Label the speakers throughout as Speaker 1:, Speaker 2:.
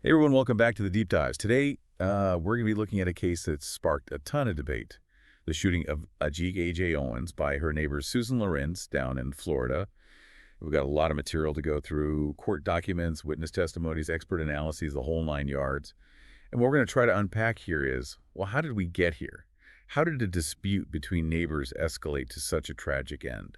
Speaker 1: Hey everyone, welcome back to the Deep Dives. Today, we're going to be looking at a case that sparked a ton of debate. The shooting of Ajike Owens by her neighbor Susan Lorincz down in Florida. We've got a lot of material to go through, court documents, witness testimonies, expert analyses, the whole 9 yards. And what we're going to try to unpack here is, well, how did we get here? How did a dispute between neighbors escalate to such a tragic end?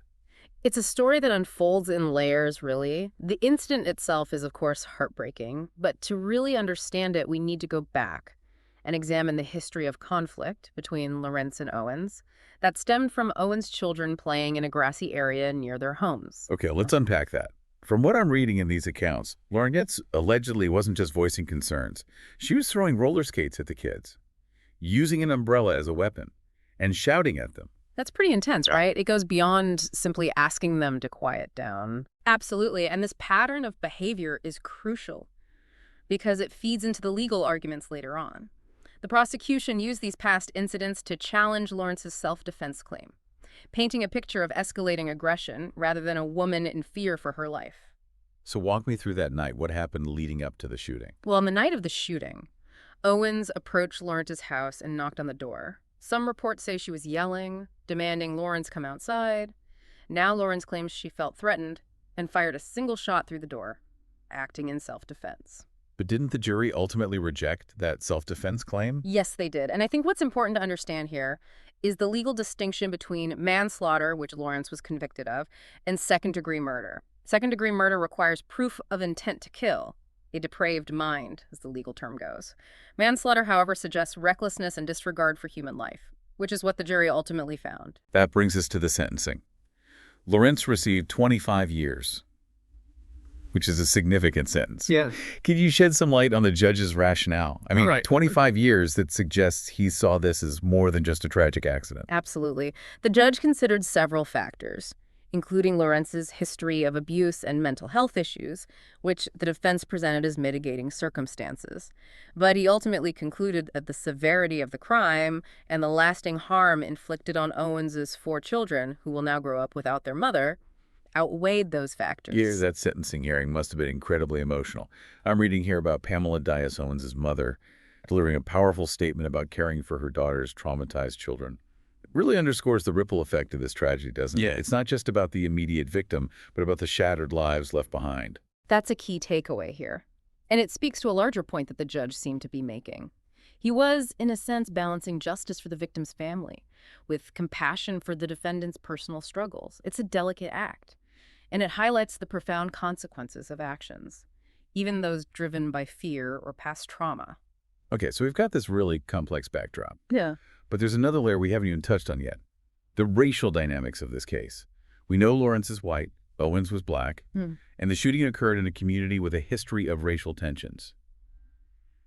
Speaker 2: It's a story that unfolds in layers, really. The incident itself is, of course, heartbreaking, but to really understand it, we need to go back and examine the history of conflict between Lorincz and Owens that stemmed from Owens' children playing in a grassy area near their homes.
Speaker 1: Okay, let's unpack that. From what I'm reading in these accounts, Lorincz allegedly wasn't just voicing concerns. She was throwing roller skates at the kids, using an umbrella as a weapon, and shouting at them.
Speaker 2: That's pretty intense, right? It goes beyond simply asking them to quiet down. Absolutely, and this pattern of behavior is crucial because it feeds into the legal arguments later on. The prosecution used these past incidents to challenge Lawrence's self-defense claim, painting a picture of escalating aggression rather than a woman in fear for her life.
Speaker 1: So walk me through that night. What happened leading up to the shooting?
Speaker 2: Well, on the night of the shooting, Owens approached Lawrence's house and knocked on the door. Some reports say she was yelling, demanding Lawrence come outside. Now Lawrence claims she felt threatened and fired a single shot through the door, acting in self-defense.
Speaker 1: But didn't the jury ultimately reject that self-defense claim?
Speaker 2: Yes, they did. And I think what's important to understand here is the legal distinction between manslaughter, which Lawrence was convicted of, and second-degree murder. Second-degree murder requires proof of intent to kill, a depraved mind, as the legal term goes. Manslaughter, however, suggests recklessness and disregard for human life, which is what the jury ultimately found.
Speaker 1: That brings us to the sentencing. Lorincz received 25 years, which is a significant sentence.
Speaker 3: Yeah.
Speaker 1: Can you shed some light on the judge's rationale? I mean,
Speaker 3: Right.
Speaker 1: 25 years, that suggests he saw this as more than just a tragic accident.
Speaker 2: Absolutely. The judge considered several factors, including Lawrence's history of abuse and mental health issues, which the defense presented as mitigating circumstances. But he ultimately concluded that the severity of the crime and the lasting harm inflicted on Owens's 4 children, who will now grow up without their mother, outweighed those factors.
Speaker 1: Yeah, that sentencing hearing must have been incredibly emotional. I'm reading here about Pamela Dias Owens' mother delivering a powerful statement about caring for her daughter's traumatized children. It really underscores the ripple effect of this tragedy, doesn't it?
Speaker 3: Yeah.
Speaker 1: It's not just about the immediate victim, but about the shattered lives left behind.
Speaker 2: That's a key takeaway here. And it speaks to a larger point that the judge seemed to be making. He was, in a sense, balancing justice for the victim's family with compassion for the defendant's personal struggles. It's a delicate act, and it highlights the profound consequences of actions, even those driven by fear or past trauma.
Speaker 1: Okay, so we've got this really complex backdrop.
Speaker 2: Yeah.
Speaker 1: But there's another layer we haven't even touched on yet. The racial dynamics of this case. We know Lawrence is white, Owens was black, and the shooting occurred in a community with a history of racial tensions.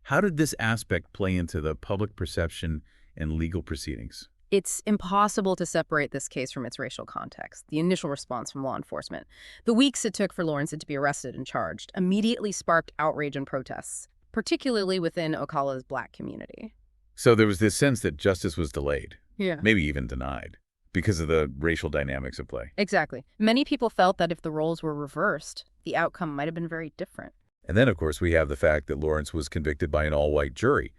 Speaker 1: How did this aspect play into the public perception and legal proceedings?
Speaker 2: It's impossible to separate this case from its racial context, the initial response from law enforcement. The weeks it took for Lawrence to be arrested and charged immediately sparked outrage and protests, particularly within Ocala's black community.
Speaker 1: So there was this sense that justice was delayed,
Speaker 2: Yeah.
Speaker 1: maybe even denied, because of the racial dynamics at play.
Speaker 2: Exactly. Many people felt that if the roles were reversed, the outcome might have been very different.
Speaker 1: And then, of course, we have the fact that Lawrence was convicted by an all-white jury.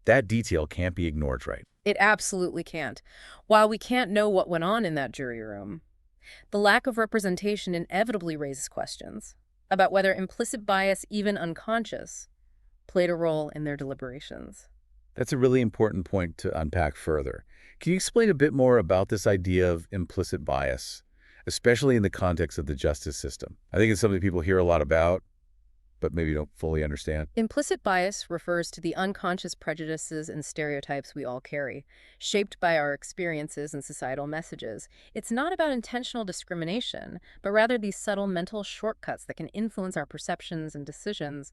Speaker 1: That detail can't be ignored, right?
Speaker 2: It absolutely can't. While we can't know what went on in that jury room, the lack of representation inevitably raises questions about whether implicit bias, even unconscious, played a role in their deliberations.
Speaker 1: That's a really important point to unpack further. Can you explain a bit more about this idea of implicit bias, especially in the context of the justice system? I think it's something people hear a lot about, but maybe don't fully understand.
Speaker 2: Implicit bias refers to the unconscious prejudices and stereotypes we all carry, shaped by our experiences and societal messages. It's not about intentional discrimination, but rather these subtle mental shortcuts that can influence our perceptions and decisions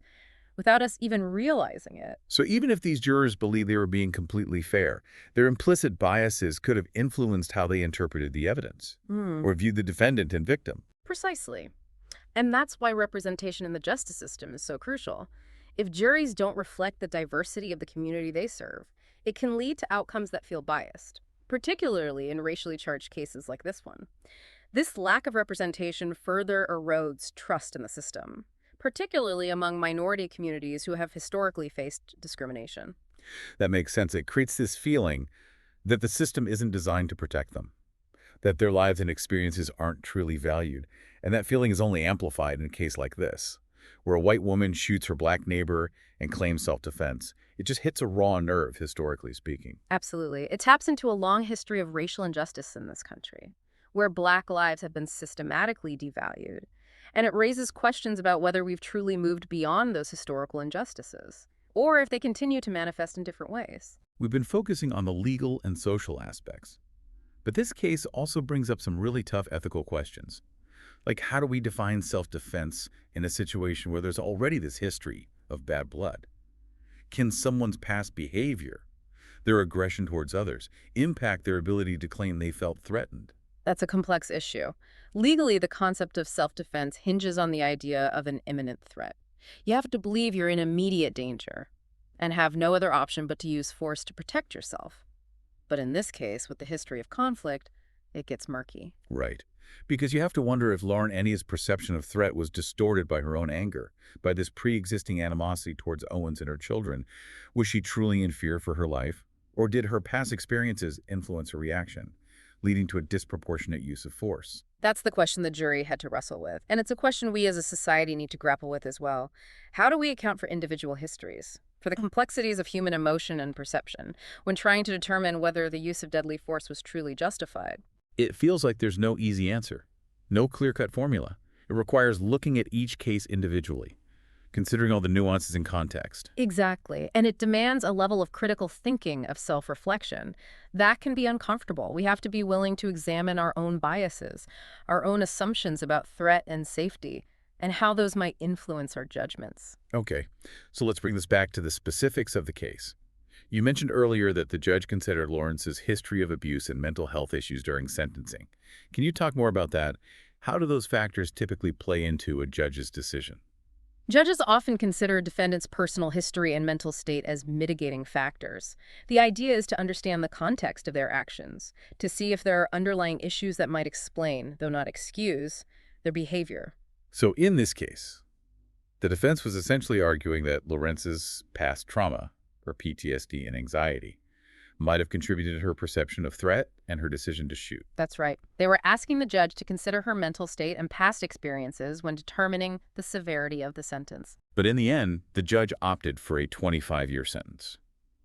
Speaker 2: without us even realizing it.
Speaker 1: So even if these jurors believe they were being completely fair, their implicit biases could have influenced how they interpreted the evidence or viewed the defendant and victim.
Speaker 2: Precisely. And that's why representation in the justice system is so crucial. If juries don't reflect the diversity of the community they serve, it can lead to outcomes that feel biased, particularly in racially charged cases like this one. This lack of representation further erodes trust in the system, particularly among minority communities who have historically faced discrimination.
Speaker 1: That makes sense. It creates this feeling that the system isn't designed to protect them, that their lives and experiences aren't truly valued. And that feeling is only amplified in a case like this, where a white woman shoots her black neighbor and claims self-defense. It just hits a raw nerve, historically speaking.
Speaker 2: Absolutely. It taps into a long history of racial injustice in this country, where Black lives have been systematically devalued. And it raises questions about whether we've truly moved beyond those historical injustices, or if they continue to manifest in different ways.
Speaker 1: We've been focusing on the legal and social aspects, but this case also brings up some really tough ethical questions. Like, how do we define self-defense in a situation where there's already this history of bad blood? Can someone's past behavior, their aggression towards others, impact their ability to claim they felt threatened?
Speaker 2: That's a complex issue. Legally, the concept of self-defense hinges on the idea of an imminent threat. You have to believe you're in immediate danger and have no other option but to use force to protect yourself. But in this case, with the history of conflict, it gets murky.
Speaker 1: Right. Because you have to wonder if Lauren Ennia's perception of threat was distorted by her own anger, by this pre-existing animosity towards Owens and her children. Was she truly in fear for her life? Or did her past experiences influence her reaction, leading to a disproportionate use of force?
Speaker 2: That's the question the jury had to wrestle with. And it's a question we as a society need to grapple with as well. How do we account for individual histories, for the complexities of human emotion and perception, when trying to determine whether the use of deadly force was truly justified?
Speaker 1: It feels like there's no easy answer, no clear-cut formula. It requires looking at each case individually, considering all the nuances and context.
Speaker 2: Exactly. And it demands a level of critical thinking, of self-reflection. That can be uncomfortable. We have to be willing to examine our own biases, our own assumptions about threat and safety, and how those might influence our judgments.
Speaker 1: Okay, so let's bring this back to the specifics of the case. You mentioned earlier that the judge considered Lorinc's history of abuse and mental health issues during sentencing. Can you talk more about that? How do those factors typically play into a judge's decision?
Speaker 2: Judges often consider a defendant's personal history and mental state as mitigating factors. The idea is to understand the context of their actions, to see if there are underlying issues that might explain, though not excuse, their behavior.
Speaker 1: So in this case, the defense was essentially arguing that Lorinc's past trauma, or PTSD and anxiety, might have contributed to her perception of threat and her decision to shoot.
Speaker 2: That's right. They were asking the judge to consider her mental state and past experiences when determining the severity of the sentence.
Speaker 1: But in the end, the judge opted for a 25-year sentence,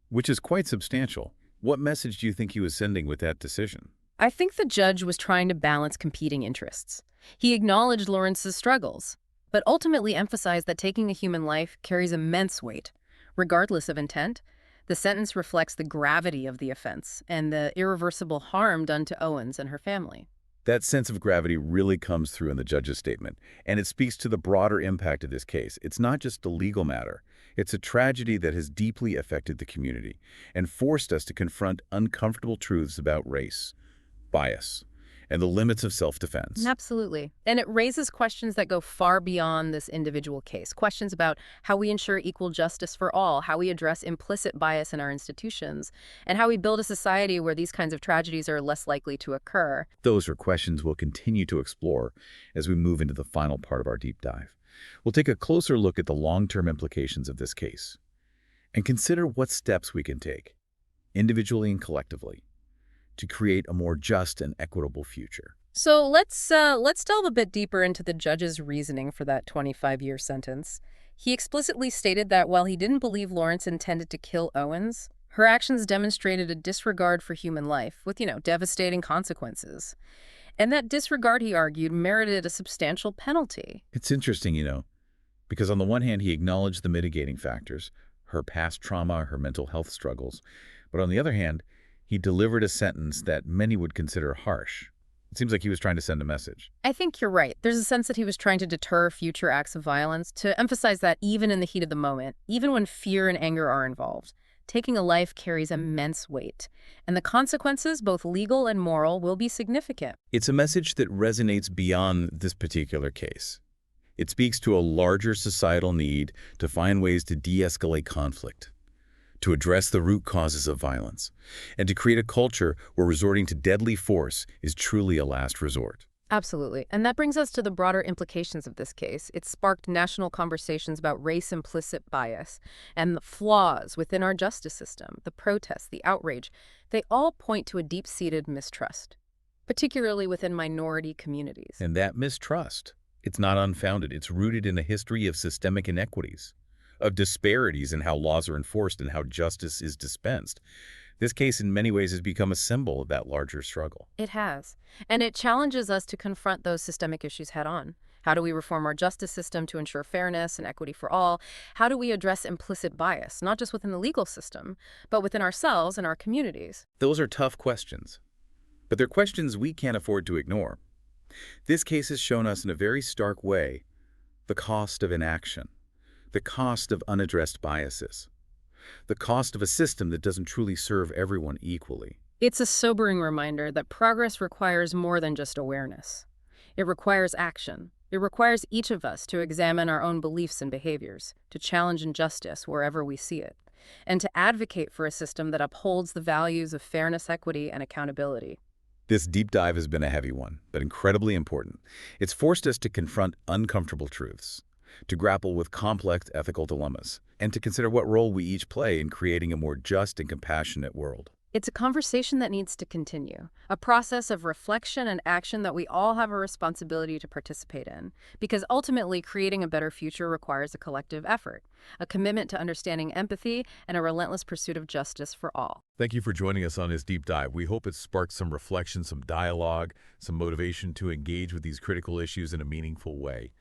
Speaker 1: which is quite substantial. What message do you think he was sending with that decision?
Speaker 2: I think the judge was trying to balance competing interests. He acknowledged Lorinc's struggles, but ultimately emphasized that taking a human life carries immense weight. Regardless of intent, the sentence reflects the gravity of the offense and the irreversible harm done to Owens and her family.
Speaker 1: That sense of gravity really comes through in the judge's statement, and it speaks to the broader impact of this case. It's not just a legal matter. It's a tragedy that has deeply affected the community and forced us to confront uncomfortable truths about race, bias, and the limits of self-defense.
Speaker 2: Absolutely. And it raises questions that go far beyond this individual case. Questions about how we ensure equal justice for all, how we address implicit bias in our institutions, and how we build a society where these kinds of tragedies are less likely to occur.
Speaker 1: Those are questions we'll continue to explore as we move into the final part of our deep dive. We'll take a closer look at the long-term implications of this case and consider what steps we can take, individually and collectively, to create a more just and equitable future.
Speaker 2: So let's delve a bit deeper into the judge's reasoning for that 25-year sentence. He explicitly stated that while he didn't believe Lorincz intended to kill Owens, her actions demonstrated a disregard for human life with, devastating consequences. And that disregard, he argued, merited a substantial penalty.
Speaker 1: It's interesting, because on the one hand, he acknowledged the mitigating factors, her past trauma, her mental health struggles, but on the other hand, he delivered a sentence that many would consider harsh. It seems like he was trying to send a message.
Speaker 2: I think you're right. There's a sense that he was trying to deter future acts of violence, to emphasize that even in the heat of the moment, even when fear and anger are involved, taking a life carries immense weight, and the consequences, both legal and moral, will be significant.
Speaker 1: It's a message that resonates beyond this particular case. It speaks to a larger societal need to find ways to de-escalate conflict, to address the root causes of violence, and to create a culture where resorting to deadly force is truly a last resort.
Speaker 2: Absolutely. And that brings us to the broader implications of this case. It sparked national conversations about race-implicit bias and the flaws within our justice system, the protests, the outrage. They all point to a deep-seated mistrust, particularly within minority communities.
Speaker 1: And that mistrust, it's not unfounded. It's rooted in a history of systemic inequities, of disparities in how laws are enforced and how justice is dispensed. This case in many ways has become a symbol of that larger struggle.
Speaker 2: It has. And it challenges us to confront those systemic issues head on. How do we reform our justice system to ensure fairness and equity for all? How do we address implicit bias, not just within the legal system, but within ourselves and our communities?
Speaker 1: Those are tough questions, but they're questions we can't afford to ignore. This case has shown us in a very stark way the cost of inaction, the cost of unaddressed biases, the cost of a system that doesn't truly serve everyone equally.
Speaker 2: It's a sobering reminder that progress requires more than just awareness. It requires action. It requires each of us to examine our own beliefs and behaviors, to challenge injustice wherever we see it, and to advocate for a system that upholds the values of fairness, equity, and accountability.
Speaker 1: This deep dive has been a heavy one, but incredibly important. It's forced us to confront uncomfortable truths, to grapple with complex ethical dilemmas, and to consider what role we each play in creating a more just and compassionate world.
Speaker 2: It's a conversation that needs to continue, a process of reflection and action that we all have a responsibility to participate in, because ultimately creating a better future requires a collective effort, a commitment to understanding empathy, and a relentless pursuit of justice for all.
Speaker 3: Thank you for joining us on this deep dive. We hope it sparked some reflection, some dialogue, some motivation to engage with these critical issues in a meaningful way.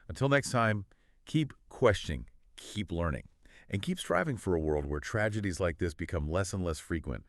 Speaker 3: Until next time, keep questioning, keep learning, and keep striving for a world where tragedies like this become less and less frequent.